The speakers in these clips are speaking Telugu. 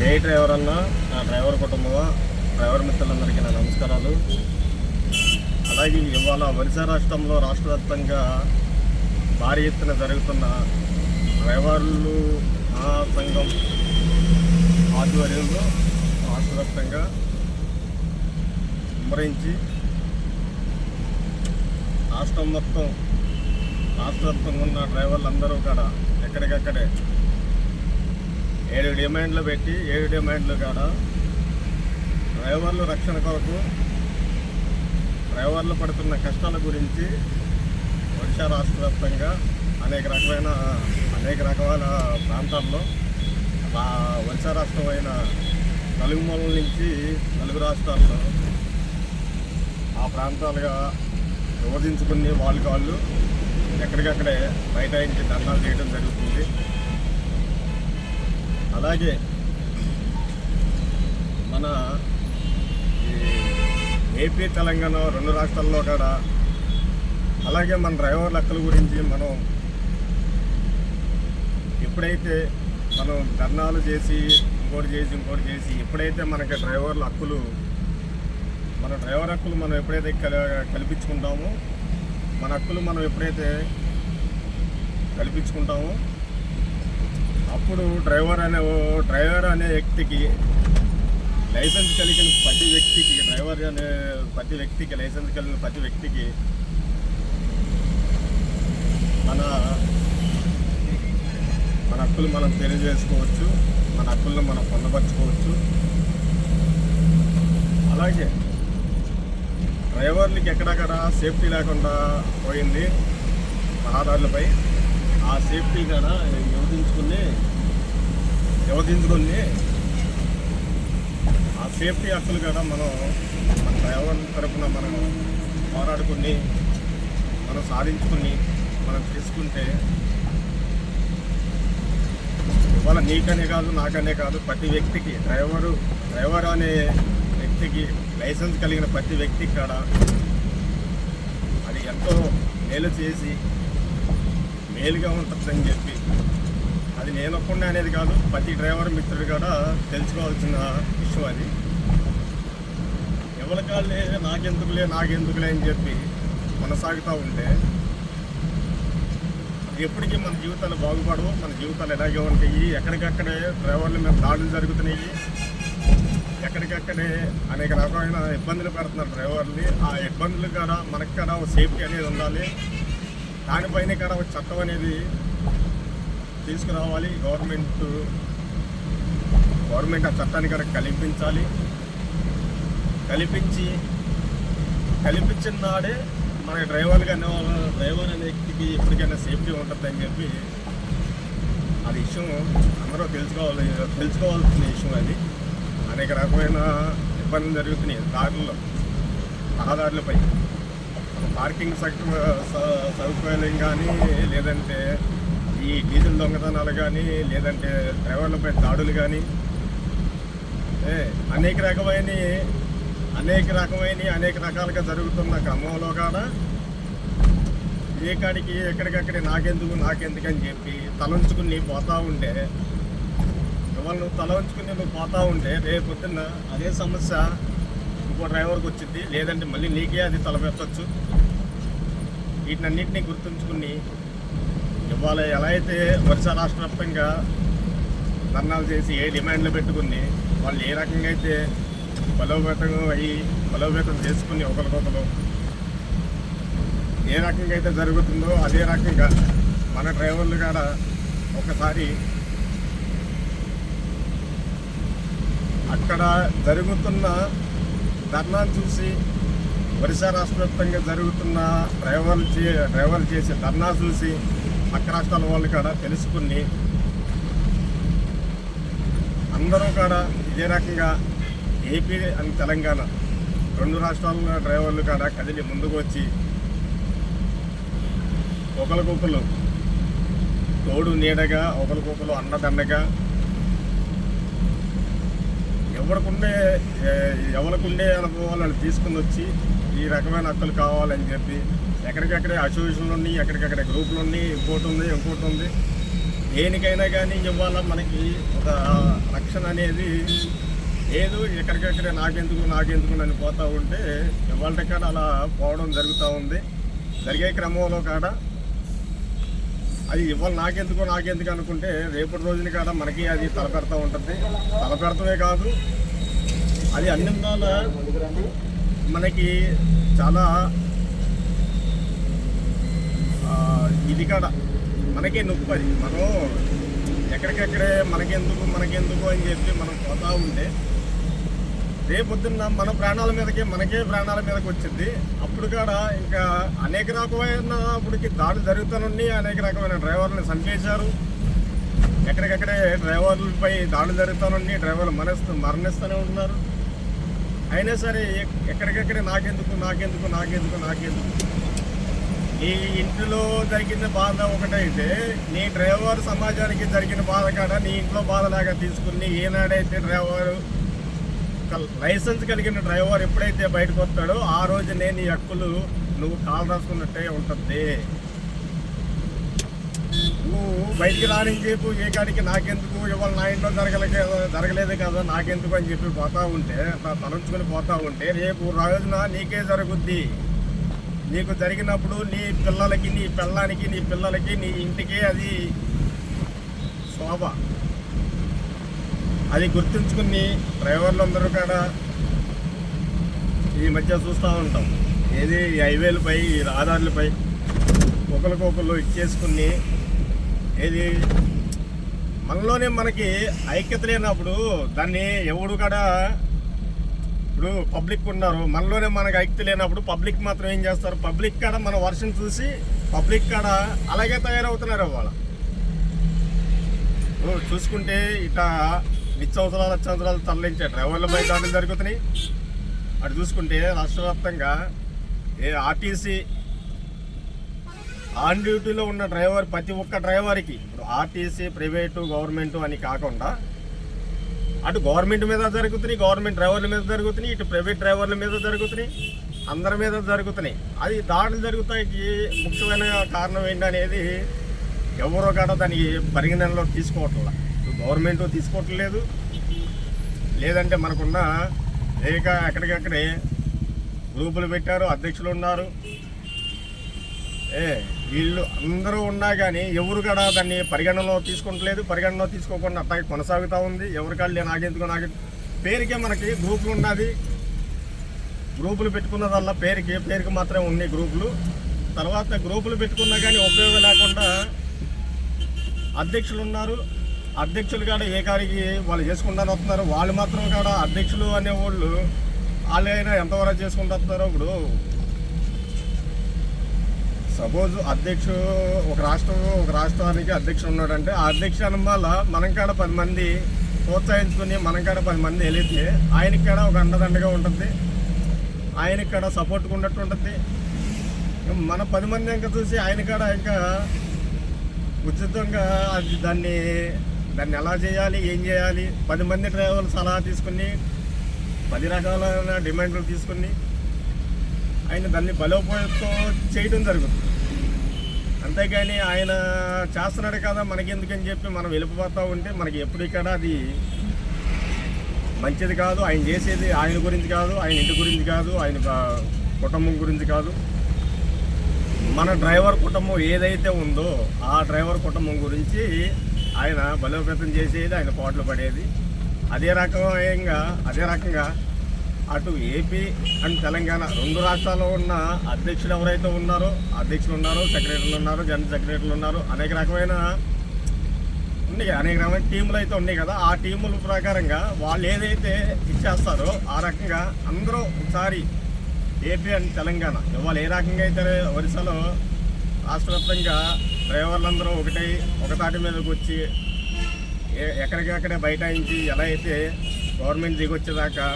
జై డ్రైవర్ అన్న, నా డ్రైవర్ కుటుంబం, డ్రైవర్ మిత్రులందరికీ నా నమస్కారాలు. అలాగే ఇవాళ ఒరిస్సా రాష్ట్రంలో రాష్ట్ర వ్యాప్తంగా భారీ ఎత్తున జరుగుతున్న డ్రైవర్లు సంఘం ఆధ్వర్యంలో రాష్ట్ర వ్యాప్తంగా విమరించి రాష్ట్రం మొత్తం రాష్ట్ర వ్యాప్తంగా ఉన్న డ్రైవర్లందరూ కూడా ఎక్కడికక్కడే 7 డిమాండ్లు పెట్టి 7 డిమాండ్లు కాడ డ్రైవర్లు రక్షణ కొరకు డ్రైవర్లు పడుతున్న కష్టాల గురించి ఒడిశా రాష్ట్ర వ్యాప్తంగా అనేక రకాల ప్రాంతాల్లో ఒడిశా రాష్ట్రం అయిన నలుగుమూలల నుంచి 4 రాష్ట్రాల్లో ఆ ప్రాంతాలుగా విభజించుకుని వాళ్ళు ఎక్కడికక్కడే బైఠాయించి ధర్నాలు చేయడం జరుగుతుంది. అలాగే మన ఏపీ తెలంగాణ 2 రాష్ట్రాల్లో కూడా అలాగే మన డ్రైవర్ల హక్కుల గురించి మనం ఎప్పుడైతే ధర్నాలు చేసి ఇంకోటి చేసి ఎప్పుడైతే మనకి డ్రైవర్ల హక్కులు మన డ్రైవర్ హక్కులు మనం ఎప్పుడైతే కల్పించుకుంటామో మన హక్కులు మనం ఎప్పుడైతే కల్పించుకుంటామో అప్పుడు డ్రైవర్ అనే వ్యక్తికి లైసెన్స్ కలిగిన ప్రతి వ్యక్తికి లైసెన్స్ కలిగిన ప్రతి వ్యక్తికి మన హక్కులు మనం తెలియజేసుకోవచ్చు, మన హక్కులను మనం పొందపరచుకోవచ్చు. అలాగే డ్రైవర్లకి ఎక్కడక్కడ సేఫ్టీ లేకుండా పోయింది రహదారులపై. ఆ సేఫ్టీ కూడా యోజించుకుని ఆ సేఫ్టీ హక్కులు కూడా మన డ్రైవర్ తరఫున మనం పోరాడుకుని మనం సాధించుకుని మనం తీసుకుంటే ఇవాళ నీకనే కాదు నాకనే కాదు ప్రతి వ్యక్తికి డ్రైవర్ అనే వ్యక్తికి లైసెన్స్ కలిగిన ప్రతి వ్యక్తికి కూడా అది ఎంతో మేలుగా ఉంటుందని చెప్పి అది నేను ఒక్కడే అనేది కాదు, ప్రతి డ్రైవర్ మిత్రుడు కూడా తెలుసుకోవాల్సిన విషయం. అది ఎవరికాళ్ళే నాకెందుకులే అని చెప్పి కొనసాగుతూ ఉంటే ఎప్పటికీ మన జీవితాలు బాగుపడవు, మన జీవితాలు ఎలాగే ఉంటాయి. ఎక్కడికక్కడే డ్రైవర్ల మీద దాడులు జరుగుతున్నాయి, ఎక్కడికక్కడే అనేక రకమైన ఇబ్బందులు పెడుతున్నారు డ్రైవర్ని. ఆ ఇబ్బందులు కూడా మనకు కూడా ఒక సేఫ్టీ అనేది ఉండాలి. దానిపైన కూడా ఒక చట్టం అనేది తీసుకురావాలి. గవర్నమెంట్ ఆ చట్టాన్ని కూడా కల్పించిన నాడే మన డ్రైవర్ అనే వ్యక్తికి ఎప్పటికైనా సేఫ్టీ ఉంటుందని చెప్పి అది విషయం అందరూ తెలుసుకోవాల్సిన విషయం. అది అనేక రకమైన ఇబ్బందులు జరుగుతున్నాయి దారుల్లో, రహదారులపై. పార్కింగ్ సౌకర్యం కానీ, లేదంటే ఈ డీజిల్ దొంగతనాలు కానీ, లేదంటే డ్రైవర్లపై దాడులు కానీ, అనేక రకాలుగా జరుగుతున్న క్రమంలో కూడా కాడికి ఎక్కడికక్కడే నాకెందుకని చెప్పి తలంచుకుని పోతూ ఉంటే నువ్వు పోతూ ఉంటే రేపు పొద్దున్న అదే సమస్య ఇంకో డ్రైవర్కి వచ్చింది, లేదంటే మళ్ళీ నీకే అది తలపెట్టచ్చు. వీటినన్నింటినీ గుర్తుంచుకుని ఇవాళ ఎలా అయితే ఒరిస్సా రాష్ట్ర వ్యాప్తంగా ధర్నాలు చేసి 7 డిమాండ్లు పెట్టుకుని వాళ్ళు ఏ రకంగా అయితే బలోపేతం చేసుకుని ఒకరికొకరు ఏ రకంగా అయితే జరుగుతుందో అదే రకంగా మన డ్రైవర్లు కూడా ఒకసారి అక్కడ జరుగుతున్న ధర్నాను చూసి ఒరిస్సా రాష్ట్ర వ్యాప్తంగా జరుగుతున్న డ్రైవర్లు చేసే ధర్నా చూసి పక్క రాష్ట్రాల వాళ్ళు కూడా తెలుసుకుని అందరూ కూడా ఇదే రకంగా ఏపీ అండ్ తెలంగాణ 2 రాష్ట్రాల డ్రైవర్లు కూడా కదిలి ముందుకు వచ్చి ఒకరికొకరు తోడు నీడగా, ఒకరికొకరు అండదండగా, ఎవరికుండే అనుభవాలను తీసుకుని వచ్చి ఈ రకమైన హక్కులు కావాలని చెప్పి ఎక్కడికక్కడే అసోసియేషన్లు ఉన్నాయి, ఎక్కడికక్కడే గ్రూపులు ఉన్నాయి, ఇంకోటి ఉంది. దేనికైనా కానీ ఇవాళ మనకి ఒక రక్షణ అనేది ఏదో ఎక్కడికెక్కడే నాకెందుకు అని పోతూ ఉంటే ఇవాళ కాడ అలా పోవడం జరుగుతూ ఉంది. జరిగే క్రమంలో కాడ అది ఇవాళ నాకెందుకు అనుకుంటే రేపటి రోజున కాడ మనకి అది తలపెడతా ఉంటుంది. తలపెడతమే కాదు, అది అన్ని విధాల మనకి చాలా ఇది కాడ మనకే నొప్పి. అది మనం ఎక్కడికెక్కడే మనకెందుకు అని చెప్పి మనం పోతా ఉంటే రేపొద్దున్న మన మనకే ప్రాణాల మీదకి వచ్చింది. అప్పుడు కాడ ఇంకా అనేక రకమైన అప్పటికి దాడులు జరుగుతానని అనేక రకమైన డ్రైవర్లను చంపేశారు. ఎక్కడికెక్కడే డ్రైవర్లపై దాడులు జరుగుతానని డ్రైవర్లు మరణిస్తూనే ఉంటున్నారు. అయినా సరే ఎక్కడికెక్కడే నాకెందుకు ఈ ఇంట్లో జరిగిన బాధ ఒకటైతే నీ డ్రైవర్ సమాజానికి జరిగిన బాధ కాడ నీ ఇంట్లో బాధలాగా తీసుకుని ఏనాడైతే డ్రైవరు లైసెన్స్ కలిగిన డ్రైవర్ ఎప్పుడైతే బయటకు వస్తాడో ఆ రోజునే నీ హక్కులు నువ్వు కాలు రాసుకున్నట్టే ఉంటుంది. నువ్వు బయటికి రాని చెప్పు ఏ కాడికి నాకెందుకు ఇవాళ నా ఇంట్లో జరగలేదు కదా నాకెందుకు అని చెప్పి పోతా ఉంటే తలంచుకొని పోతా ఉంటే రేపు రోజున నీకే జరుగుద్ది. నీకు జరిగినప్పుడు నీ పిల్లలకి నీ పెళ్ళానికి నీ పిల్లలకి నీ ఇంటికి అది శోభ. అది గుర్తుంచుకుని డ్రైవర్లు అందరూ కూడా ఈ మధ్య చూస్తూ ఉంటాం. ఏది హైవేలపై రహదారులపై ఒకరికొకరు ఇచ్చేసుకుని ఏది మనలోనే మనకి ఐక్యత లేనప్పుడు దాన్ని ఎవడు కూడా ఇప్పుడు పబ్లిక్ ఉన్నారు, మనలోనే మనకు ఐక్యత లేనప్పుడు పబ్లిక్ మాత్రం ఏం చేస్తారు, పబ్లిక్ కాడ మన వర్షం చూసి పబ్లిక్ కాడ అలాగే తయారవుతున్నారు. వాళ్ళ చూసుకుంటే ఇట్లా అత్యవసరాలు తరలించే డ్రైవర్లపై దాడులు జరుగుతున్నాయి. అటు చూసుకుంటే రాష్ట్ర వ్యాప్తంగా ఆర్టీసీ ఆన్ డ్యూటీలో ఉన్న డ్రైవర్ ప్రతి ఒక్క డ్రైవర్కి ఇప్పుడు ఆర్టీసీ ప్రైవేటు గవర్నమెంటు అని కాకుండా అటు గవర్నమెంట్ మీద జరుగుతున్నాయి, గవర్నమెంట్ డ్రైవర్ల మీద జరుగుతున్నాయి, ఇటు ప్రైవేట్ డ్రైవర్ల మీద జరుగుతున్నాయి, అందరి మీద జరుగుతున్నాయి. అది దాడులు జరుగుతాయి. ముఖ్యమైన కారణం ఏంటనేది ఎవరో కాడ దానికి పరిగణనలో తీసుకోవట్లేదు. గవర్నమెంట్ తీసుకోవట్లేదు, లేదంటే మనకున్న ఎక్కడికక్కడే గ్రూపులు పెట్టారు, అధ్యక్షులు ఉన్నారు, వీళ్ళు అందరూ ఉన్నా కానీ ఎవరు కూడా దాన్ని పరిగణనలో తీసుకుంటలేదు. పరిగణనలో తీసుకోకుండా అట్లాగే కొనసాగుతూ ఉంది. ఎవరికాళ్ళు నాకెందుకు పేరుకే మనకి గ్రూపులు ఉన్నది. గ్రూపులు పెట్టుకున్నదల్లా పేరుకి మాత్రమే ఉన్నాయి గ్రూపులు. తర్వాత గ్రూపులు పెట్టుకున్నా కానీ ఉపయోగం లేకుండా అధ్యక్షులు ఉన్నారు. అధ్యక్షులు కాడ ఏ కాడికి వాళ్ళు చేసుకుంటానే వస్తున్నారు. వాళ్ళు మాత్రం కాడ అధ్యక్షులు అనేవాళ్ళు వాళ్ళైనా ఎంతవరకు చేసుకుంటూ వస్తున్నారో. ఇప్పుడు సపోజ్ ఒక రాష్ట్రానికి అధ్యక్షుడు ఉన్నాడంటే ఆ అధ్యక్షుడు వల్ల మనం కాడ 10 మంది ప్రోత్సహించుకుని మనం కాడ 10 మంది వెళితే ఆయనకి కాడ ఒక అండదండగా ఉంటుంది, ఆయనకి కాడ సపోర్ట్గా ఉన్నట్టు ఉంటుంది. మన 10 మంది ఇంకా చూసి ఆయన కాడ ఇంకా ఉచితంగా దాన్ని ఎలా చేయాలి, ఏం చేయాలి, 10 మంది డ్రైవర్లు సలహా తీసుకుని 10 రకాలైన డిమాండ్లు తీసుకుని ఆయన దాన్ని బలోపేతం చేయడం జరుగుతుంది. అంతేగాని ఆయన చేస్తున్నాడు కదా మనకెందుకని చెప్పి మనం వెళ్ళిపోతూ ఉంటే మనకి ఎప్పటికీ అది మంచిది కాదు. ఆయన చేసేది ఆయన గురించి కాదు, ఆయన ఇంటి గురించి కాదు, ఆయన కుటుంబం గురించి కాదు. మన డ్రైవర్ కుటుంబం ఏదైతే ఉందో ఆ డ్రైవర్ కుటుంబం గురించి ఆయన బలోపేతం చేసేది, ఆయన పోట్లు పడేది. అదే రకంగా అటు ఏపీ అండ్ తెలంగాణ 2 రాష్ట్రాల్లో ఉన్న అధ్యక్షులు ఎవరైతే ఉన్నారో అధ్యక్షులు ఉన్నారు, సెక్రటరీలు ఉన్నారు, జనరల్ సెక్రటరీలు ఉన్నారు, అనేక రకమైన టీములు అయితే ఉన్నాయి కదా. ఆ టీముల ప్రకారంగా వాళ్ళు ఏదైతే ఇచ్చేస్తారో ఆ రకంగా అందరూ ఒకసారి ఏపీ అండ్ తెలంగాణ ఇవాళ ఏ రకంగా అయితే ఒరిస్సాలో రాష్ట్ర వ్యాప్తంగా డ్రైవర్లందరూ ఒక తాటి మీదకి వచ్చి ఎక్కడికక్కడే బైఠాయించి ఎలా అయితే గవర్నమెంట్ దిగొచ్చేదాకా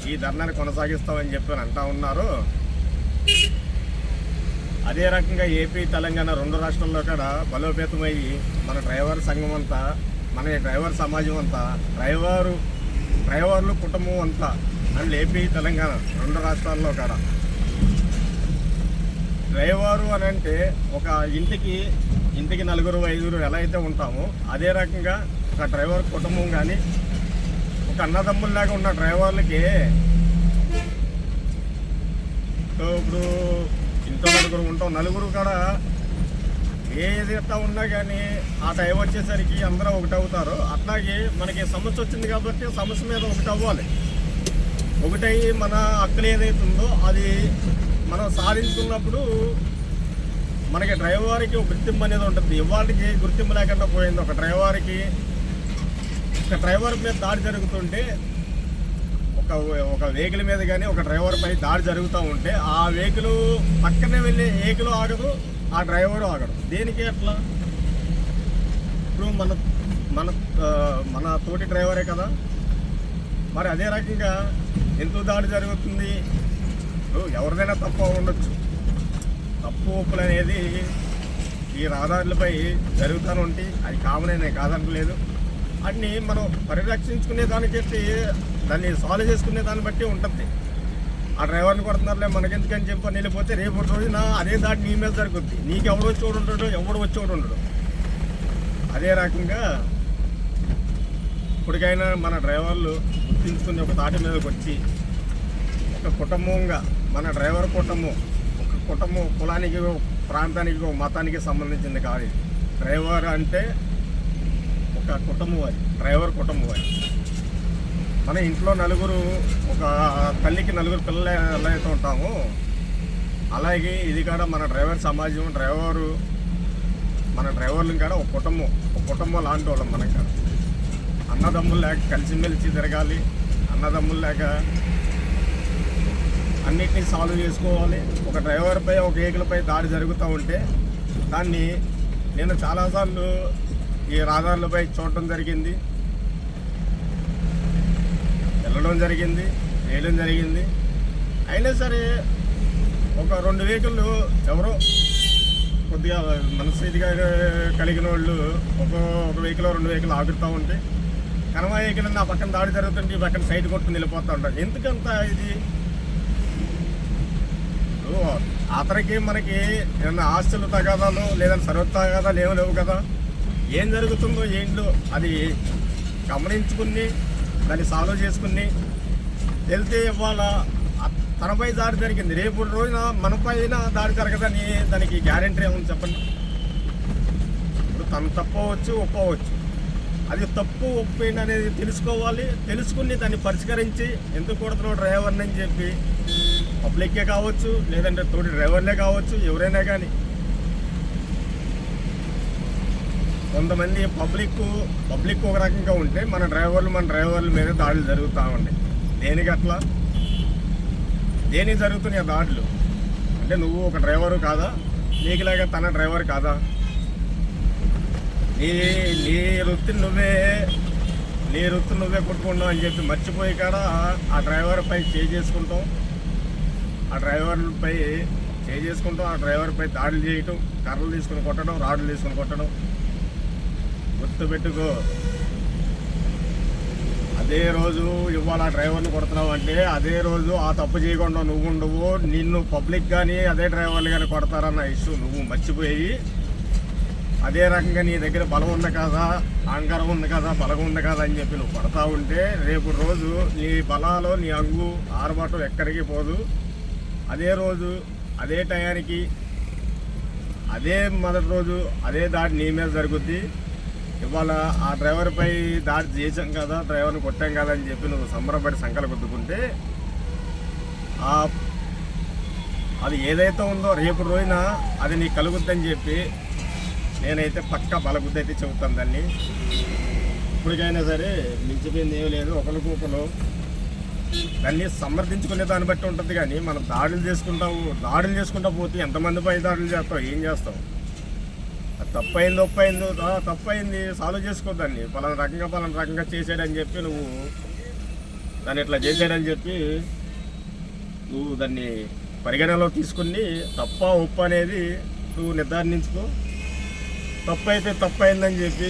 ఈ ధర్నాన్ని కొనసాగిస్తామని చెప్పి అంటూ ఉన్నారు. అదే రకంగా ఏపీ తెలంగాణ 2 రాష్ట్రాల్లో కూడా బలోపేతమయ్యి మన డ్రైవర్ సంఘం అంతా, మన డ్రైవర్ సమాజం అంతా, డ్రైవర్లు కుటుంబం అంతా అండ్ ఏపీ తెలంగాణ 2 రాష్ట్రాల్లో కూడా డ్రైవరు అని అంటే ఒక ఇంటికి ఇంటికి 4-5 ఎలా అయితే ఉంటామో అదే రకంగా ఒక డ్రైవర్ కుటుంబం కానీ ఒక అన్నదమ్ముల్లాగా ఉన్న డ్రైవర్లకి ఇప్పుడు ఇంట్లో 4 ఉంటాం, 4 కూడా ఏది ఎట్లా ఉన్నా కానీ ఆ టైం వచ్చేసరికి అందరూ ఒకటి అవుతారు. అట్లాగే మనకి సమస్య వచ్చింది కాబట్టి సమస్య మీద ఒకటి అవ్వాలి. ఒకటయ్యి మన హక్కులు ఏదైతే ఉందో అది మనం సాధించుకున్నప్పుడు మనకి డ్రైవర్కి ఒక గుర్తింపు అనేది ఉంటుంది. ఇవాళకి గుర్తింపు లేకుండా పోయింది. ఒక డ్రైవర్ మీద దాడి జరుగుతుంటే ఒక వెహికల్ మీద కానీ ఒక డ్రైవర్ పై దాడి జరుగుతూ ఉంటే ఆ వెహికల్ పక్కనే వెళ్ళి వెహికల్ ఆగదు, ఆ డ్రైవరు ఆగడు. దేనికి అట్లా? ఇప్పుడు మన తోటి డ్రైవరే కదా. మరి అదే రకంగా ఎందుకు దాడి జరుగుతుంది? ఎవరిదైనా తప్పు ఉండొచ్చు. తప్పు ఒప్పులు అనేది ఈ రహదారులపై జరుగుతూనే ఉంటాయి. అది కామన్ నేను కాదనట్లేదు. అన్ని మనం పరిరక్షించుకునే దానికైతే దాన్ని సాల్వ్ చేసుకునే దాన్ని బట్టి ఉంటుంది. ఆ డ్రైవర్ని కొడుతున్నారులే మనకెందుకని చెప్పని వెళ్ళిపోతే రేపు రోజున అదే దాడి నీ మీద జరుగుద్ది. నీకు ఎవడు వచ్చేవాడు ఉంటాడు, ఎవడు వచ్చేవాడు ఉండడు. అదే రకంగా ఇప్పటికైనా మన డ్రైవర్లు గుర్తించుకుని ఒక తాటి మీదకి వచ్చి ఒక కుటుంబంగా మన డ్రైవర్ కుటుంబం ఒక కుటుంబం కులానికి ప్రాంతానికి ఒక మతానికి సంబంధించింది కాదు. డ్రైవర్ అంటే ఒక కుటుంబం, అది డ్రైవర్ కుటుంబం. అది మన ఇంట్లో 4 ఒక తల్లికి 4 పిల్లలు ఎలా అయితే ఉంటామో అలాగే ఇది కూడా మన డ్రైవర్ సమాజం. మన డ్రైవర్లు కూడా ఒక కుటుంబం లాంటి వాళ్ళం. మనకి కాదు అన్నదమ్ములు లేక కలిసిమెలిసి తిరగాలి. అన్నదమ్ములు లేక అన్నిటినీ సాల్వ్ చేసుకోవాలి. ఒక డ్రైవర్పై ఒక వెహికల్పై దాడి జరుగుతూ ఉంటే దాన్ని నేను చాలాసార్లు ఈ రహదారులపై చూడటం జరిగింది, వెళ్ళడం జరిగింది, చేయడం జరిగింది. అయినా సరే ఒక 2 వెహికల్ ఎవరో కొద్దిగా మనస్థితిగా కలిగిన వాళ్ళు ఒక వెహికల్ 2 వెహికల్ ఆగుతూ ఉంటే కనమా వెహికల్ నా పక్కన దాడి జరుగుతుంటే ఈ పక్కన సైడ్ కొట్టుకుని వెళ్ళిపోతూ ఉంటారు. ఎందుకంత ఇది? అతనికి మనకి ఏమన్నా ఆస్తులు తగాదాలు లేదంటే సర్వత తగాదాలు ఏమీ లేవు కదా. ఏం జరుగుతుందో ఏంటో అది గమనించుకుని దాన్ని సాల్వ్ చేసుకుని వెళ్తే ఇవాళ తనపై దాడి జరిగింది, రేపు రోజున మనపైన దాడి జరగదని దానికి గ్యారెంటీ ఏముంది చెప్పండి? ఇప్పుడు తను తప్పవచ్చు ఒప్పవచ్చు. అది తప్పు ఒప్పింది అనేది తెలుసుకోవాలి. తెలుసుకుని దాన్ని పరిష్కరించి ఎందుకు కొడుతున్నావు డ్రైవర్ని అని చెప్పి పబ్లిక్కే కావచ్చు లేదంటే తోటి డ్రైవర్లే కావచ్చు ఎవరైనా కానీ కొంతమంది పబ్లిక్ ఒక రకంగా ఉంటే మన డ్రైవర్ల మీద దాడులు జరుగుతూ ఉంటాయి. దేనికి అట్లా? దేనికి జరుగుతున్నాయి దాడులు? అంటే నువ్వు ఒక డ్రైవరు కాదా? నీకులాగా తన డ్రైవర్ కాదా? నీ వృత్తిని నువ్వే కొట్టుకుంటావు అని చెప్పి మర్చిపోయి కాడ ఆ డ్రైవర్పై చేసుకుంటాం, ఆ డ్రైవర్పై దాడులు చేయటం, కర్రలు తీసుకుని కొట్టడం, రాడ్లు తీసుకుని కొట్టడం. గుర్తుపెట్టుకో, అదే రోజు ఇవాళ డ్రైవర్ని కొడుతున్నావు అంటే అదే రోజు ఆ తప్పు చేయకుండా నువ్వు ఉండవు, నిన్ను పబ్లిక్ కానీ అదే డ్రైవర్లు కానీ కొడతారన్న ఇష్యూ నువ్వు మర్చిపోయి అదే రకంగా నీ దగ్గర బలం ఉంది కదా, అహంకారం ఉంది కదా, బలం ఉంది కదా అని చెప్పి నువ్వు కొడతా ఉంటే రేపు రోజు నీ బలాలు నీ అంగు ఆర్భాటం ఎక్కడికి పోదు. అదే రోజు అదే టయానికి అదే మొదటి రోజు అదే దాడి నీ మీద జరుగుద్ది. ఇవాళ ఆ డ్రైవర్పై దాడి చేసాం కదా, డ్రైవర్ని కొట్టాం కదా అని చెప్పి నువ్వు సంబరపడి సంకలు గుద్దుకుంటే అది ఏదైతే ఉందో రేపు రోజున అది నీకు కలుగుద్దని చెప్పి నేనైతే పక్కా బలబుద్ధి అయితే చెబుతాను. దాన్ని ఇప్పటికైనా సరే మించిపోయింది ఏమీ లేదు. ఒకరికొకరు దాన్ని సమర్థించుకునే దాన్ని బట్టి ఉంటుంది. కానీ మనం దాడులు చేసుకుంటా పోతే ఎంతమందిపై దాడులు చేస్తావు, ఏం చేస్తావు? తప్పైంది సాల్వ్ చేసుకోదాన్ని. పలానా రకంగా చేసాడని చెప్పి నువ్వు దాన్ని ఇట్లా చేసాడని చెప్పి నువ్వు దాన్ని పరిగణనలో తీసుకుని తప్ప ఒప్పు అనేది నువ్వు నిర్ధారించుకో. తప్పైతే తప్పైందని చెప్పి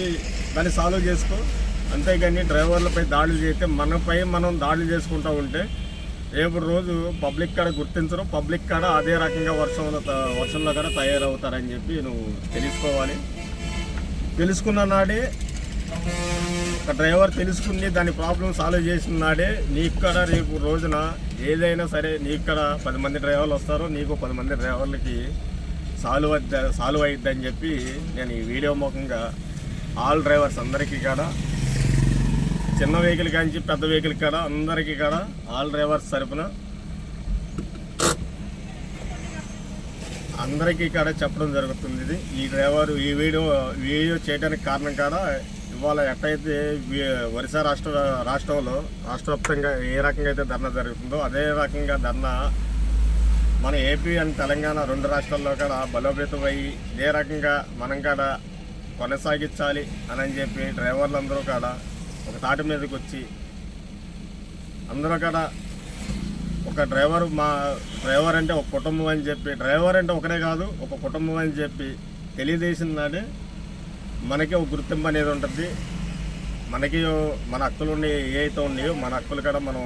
దాన్ని సాల్వ్ చేసుకో. అంతేగాని డ్రైవర్లపై దాడులు చేస్తే మనపై మనం దాడులు చేసుకుంటూ ఉంటే రేపు రోజు పబ్లిక్ కాడ గుర్తించరు, పబ్లిక్ కాడ అదే రకంగా వర్షంలో కూడా తయారవుతారని చెప్పి నువ్వు తెలుసుకోవాలి. తెలుసుకున్న నాడే ఒక డ్రైవర్ తెలుసుకుని దాని ప్రాబ్లం సాల్వ్ చేసిన నాడే నీకు కూడా రేపు రోజున ఏదైనా సరే నీకు కూడా 10 మంది డ్రైవర్లు వస్తారు, నీకు 10 మంది డ్రైవర్లకి సాల్వ్ అయిద్దని చెప్పి నేను ఈ వీడియో ముఖంగా ఆల్ డ్రైవర్స్ అందరికీ కూడా, చిన్న వెహికల్ కానీ పెద్ద వెహికల్ కాడ అందరికీ కూడా ఆల్ డ్రైవర్స్ తరపున అందరికీ కూడా చెప్పడం జరుగుతుంది. ఇది ఈ డ్రైవర్ ఈ వీడియో చేయడానికి కారణం కాడ ఇవాళ ఎట్టయితే ఒరిస్సా రాష్ట్రంలో రాష్ట్రవ్యాప్తంగా ఏ రకంగా అయితే ధర్నా జరుగుతుందో అదే రకంగా ధర్నా మన ఏపీ అండ్ తెలంగాణ 2 రాష్ట్రాల్లో కూడా బలోపేతం అయ్యి ఇదే రకంగా మనం కూడా కొనసాగించాలి అని చెప్పి డ్రైవర్లు అందరూ కూడా ఒక తాటి మీదకి వచ్చి అందరూ కూడా ఒక డ్రైవర్ అంటే ఒక కుటుంబం అని చెప్పి, డ్రైవర్ అంటే ఒకటే కాదు ఒక కుటుంబం అని చెప్పి తెలియజేసిన నాడే మనకి ఒక గుర్తింపు అనేది ఉంటుంది. మనకి మన హక్కులు ఉన్నాయి, ఏ అయితే ఉన్నాయో మన హక్కులు కూడా మనం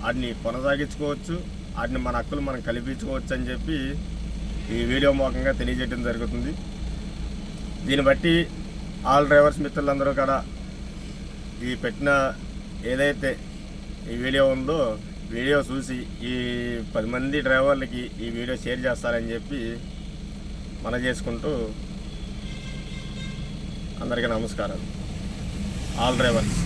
వాటిని కొనసాగించుకోవచ్చు, వాటిని మన హక్కులు మనం కల్పించుకోవచ్చు అని చెప్పి ఈ వీడియో మూలంగా తెలియజేయడం జరుగుతుంది. దీన్ని బట్టి ఆల్ డ్రైవర్స్ మిత్రులందరూ కూడా ఈ పెట్టిన ఏదైతే ఈ వీడియో ఉందో వీడియో చూసి ఈ 10 మంది డ్రైవర్లకి ఈ వీడియో షేర్ చేస్తారని చెప్పి మనం చేసుకుంటూ అందరికీ నమస్కారాలు. All drivers.